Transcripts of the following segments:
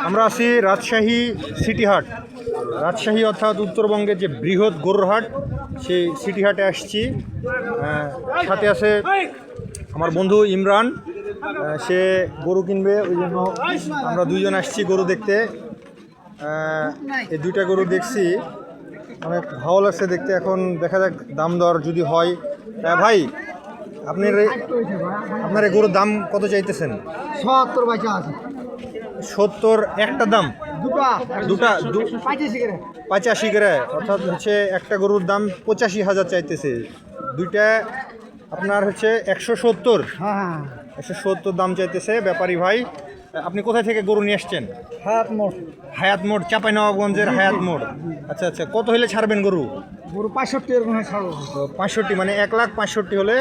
আমরা আছি রাজশাহী সিটি হাট। রাজশাহী অর্থাৎ উত্তরবঙ্গের যে বৃহৎ গরুর হাট, সেই সিটি হাটে আসছি। সাথে আছে আমার বন্ধু ইমরান, সে গরু কিনবে, ওই জন্য আমরা দুইজন আসছি গরু দেখতে। এই দুইটা গরু দেখছি, অনেক ভালো লাগছে দেখতে। এখন দেখা যাক দাম দর যদি হয়। ভাই, আপনার এই গরুর দাম কত চাইতেছেন? 70 একটা দাম, দুটা 85 করে, অর্থাৎ হচ্ছে একটা গরুর দাম 85,000 চাইতেছে। দুইটা আপনার হচ্ছে 170। 170 দাম চাইতেছে ব্যাপারী ভাই। আপনি কোথায় থেকে গরু নিয়ে আসছেন? হায়াত মোড়, চাঁপাইনবাবগঞ্জের হায়াত মোড়। আচ্ছা আচ্ছা, কত হলে ছাড়বেন গরু? 65, মানে 1,65,000 হলে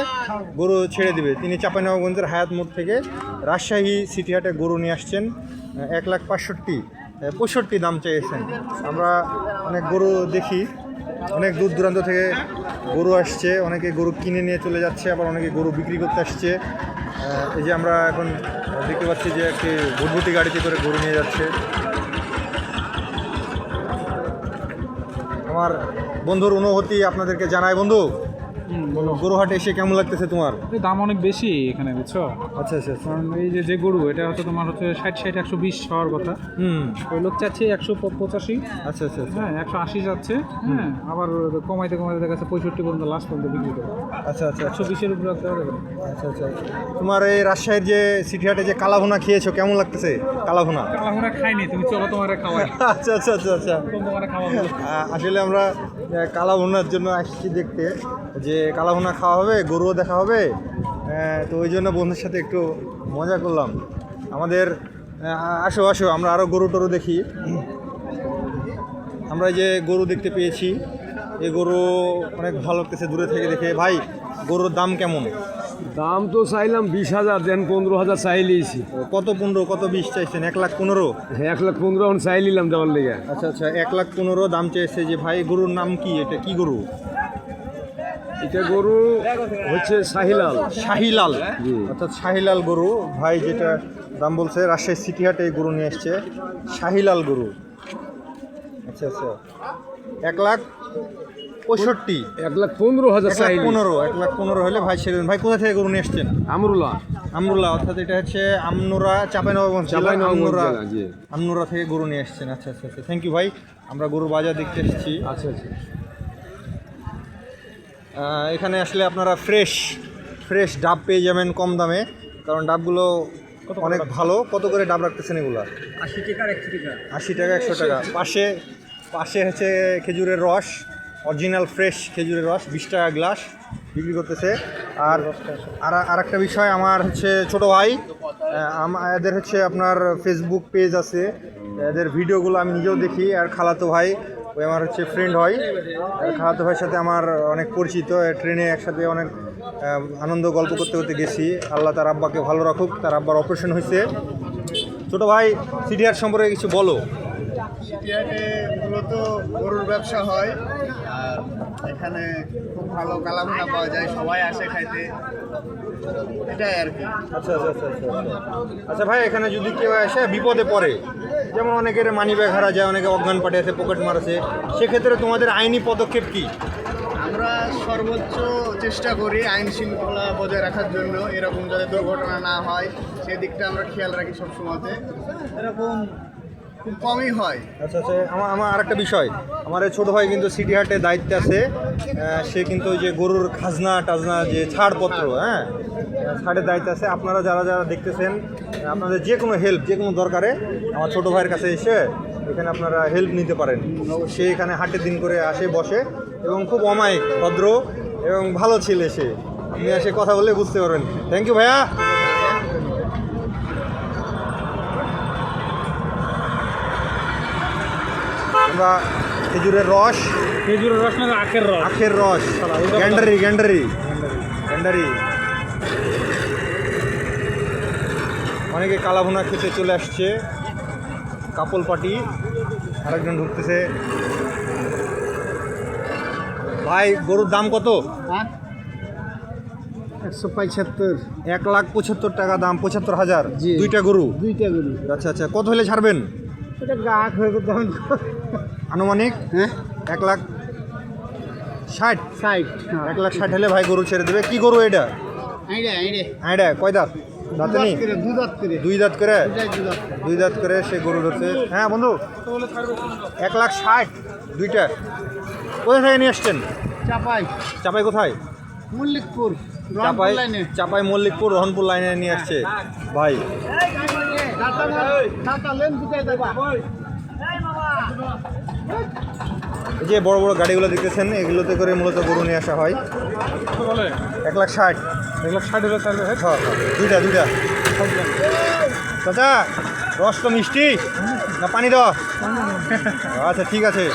গরু ছেড়ে দিবে। তিনি চাঁপাইনবাবগঞ্জের হায়াত মোড় থেকে রাজশাহী সিটি হাটে গরু নিয়ে আসছেন। 1,65,000 দাম চেয়েছেন। আমরা অনেক গরু দেখি, অনেক দূর দূরান্ত থেকে গরু আসছে, অনেকে গরু কিনে নিয়ে চলে যাচ্ছে, আবার অনেকে গরু বিক্রি করতে আসছে। এই যে আমরা এখন দেখতে পাচ্ছি যে একটি ভুটভুটি গাড়িতে করে গরু নিয়ে যাচ্ছে। আমার বন্ধুর অনুভূতি আপনাদেরকে জানাই। বন্ধু, গরু হাটে এসে কেমন লাগতেছে তোমার? দাম অনেক বেশি এখানে, বুঝছো? আচ্ছা আচ্ছা, কারণ এই যে গরু, এটা হচ্ছে তোমার হচ্ছে 60-120 হওয়ার কথা। ওই লোক চাচ্ছে 185। আচ্ছা আচ্ছা, হ্যাঁ, 180 যাচ্ছে। হ্যাঁ, আবার কমাইতে দেখা যাচ্ছে 65 পর্যন্ত লাস্ট পর্যন্ত বিক্রি করে। আচ্ছা আচ্ছা, 120-এর উপরে রাখতে হবে। আচ্ছা আচ্ছা। তোমার এই রাজশাহীর যে সিটি হাটে যে কালাভুনা খেয়েছো, কেমন লাগতেছে? কালাভুনা খাইনি, তুমি চলো তোমার খাওয়াই। আচ্ছা আচ্ছা আচ্ছা আচ্ছা। আসলে আমরা কালাভুনার জন্য আসছি দেখতে, যে কালাভুনা খাওয়া হবে, গরুও দেখা হবে। তো ওই জন্য বন্ধুর সাথে একটু মজা করলাম। আমাদের আসো আসো, আমরা আরও গরু টরু দেখি। আমরা যে গরু দেখতে পেয়েছি, এই গরু অনেক ভালো লাগতেছে দূরে থেকে দেখে। ভাই, গরুর দাম কেমন? দাম তো চাইলাম 20,000, দেন 15,000 চাইলিয়েছি। কত 15, কত 20 চাইছেন? 1,15,000? 1,15,000 চাই নিলাম দেওয়ার লেগে। আচ্ছা আচ্ছা, 1,15,000 দাম চেয়েছে। যে ভাই, গরুর নাম কি? এটা কি গরু? এটা গরু হচ্ছে শাহিলাল। শাহিলাল, অর্থাৎ শাহিলাল গরু। ভাই যেটা দাম বলছে, রাজশাহী সিটি হাটে এই গরু নিয়ে এসছে, শাহিলাল গরু। আচ্ছা আচ্ছা, 1,65,000। 1,15,000 চাই। 1,15,000 হলে ভাই ছেড়ে দেন। ভাই, কোথা থেকে গরু নিয়ে এসছেন? আমরুল্লাহ, অর্থাৎ এটা হচ্ছে আমনুরা, চাঁপাইনবাবগঞ্জ জেলা, আমনুরা থেকে গরু নিয়ে এসছেন। আচ্ছা আচ্ছা আচ্ছা, থ্যাংক ইউ ভাই। আমরা গরু বাজার দেখতে এসেছি। আচ্ছা আচ্ছা। এখানে আসলে আপনারা ফ্রেশ ডাব পেয়ে যাবেন কম দামে, কারণ ডাবগুলো অনেক ভালো। কত করে ডাব রাখতেছেন এগুলো? 80 টাকা, 100 টাকা। 80 টাকা, 100 টাকা। পাশে হচ্ছে খেজুরের রস, অরিজিনাল ফ্রেশ খেজুরের রস, 20 টাকা গ্লাস বিক্রি করতেছে। আর একটা বিষয়, আমার হচ্ছে ছোট ভাই, এদের হচ্ছে আপনার ফেসবুক পেজ আছে, এদের ভিডিওগুলো আমি নিজেও দেখি। আর খালাতো ভাই, ওই আমার হচ্ছে ফ্রেন্ড হয়। খালাতো ভাইয়ের সাথে আমার অনেক পরিচিত, ট্রেনে একসাথে অনেক আনন্দ গল্প করতে করতে গেছি। আল্লাহ তার আব্বাকে ভালো রাখুক, তার আব্বার অপারেশন হয়েছে। ছোটো ভাই, সিটি হাট সম্পর্কে কিছু বলো। সিটি হাটে মূলত গরুর ব্যবসা হয়, আর এখানে খুব ভালো কালাভুনা পাওয়া যায়, সবাই আসে খাইতে, এটাই আর কি। আচ্ছা আচ্ছা আচ্ছা আচ্ছা আচ্ছা ভাই, এখানে যদি কেউ এসে বিপদে পড়ে, যেমন অনেকের মানি ব্যাগ হারা যায়, অনেকে অজ্ঞান পাঠিয়েছে, পকেট মারছে, সেক্ষেত্রে তোমাদের আইনি পদক্ষেপ কি? আমরা সর্বোচ্চ চেষ্টা করি আইন শৃঙ্খলা বজায় রাখার জন্য, এরকম যাতে দুর্ঘটনা না হয় সেদিকটা আমরা খেয়াল রাখি সবসময়তে। এরকম খুব কমই হয়। আচ্ছা আচ্ছা, আমার আরেকটা বিষয়, আমার এই ছোটো ভাই কিন্তু সিটি হাটে দায়িত্বে আছে। সে কিন্তু ওই যে গরুর খাজনা টাজনা, যে ছাড়পত্র, ছাড়ের দায়িত্বে আছে। আপনারা যারা যারা দেখতেছেন, আপনাদের যে কোনো হেল্প, যে কোনো দরকারে আমার ছোটো ভাইয়ের কাছে এসে এখানে আপনারা হেল্প নিতে পারেন। সে এখানে হাটের দিন করে আসে, বসে, এবং খুব অমায়িক, ভদ্র এবং ভালো ছেলে সে। আপনি এসে কথা বলে বুঝতে পারবেন। থ্যাংক ইউ ভাইয়া। আমরা খেজুরের রস না, আখের রস, গ্যান্ডারি। অনেকে কালাভুনা খেতে চলে আসছে। কাপল পার্টি, আরেকজন ঢুকতেছে। ভাই, গরুর দাম কত? 175 1,75,000 টাকা দাম, 75,000 জি। দুইটা গরু। দুইটা গরু। আচ্ছা আচ্ছা, কত হলে ছাড়বেন এটা গাহক হয়ে তখন আনুমানিক? হ্যাঁ 1,60,000। 60 1,60,000 হলে ভাই গরু ছেড়ে দেবে। কি গরু এটা? আইডে আইডা কয় দাঁত? দাঁতে নেই, দুধাত করে দুই দাঁত করে। দুটাই দুধাত। দুই দাঁত করে সে গরু ধরছে। হ্যাঁ বন্ধু, 1,60,000 দুইটা। কোথা থেকে নিয়ে আসছেন? চাপাই চাপাই কোথায়? মল্লিকপুর চাপাই, লাইনে চাপাই মল্লিকপুর রহনপুর লাইনে নিয়ে আসছে ভাই। এই যে বড় বড় গাড়িগুলো দেখতেছেন, এগুলোতে করে মূলত গরু নিয়ে আসা হয়। বলে 1,60,000। 1,60,000 হলে ছাড়বে। হ্যাঁ হ্যাঁ, দুইটা দুইটা। চাচা, রস তো মিষ্টি না পানি দেওয়া? আচ্ছা ঠিক আছে।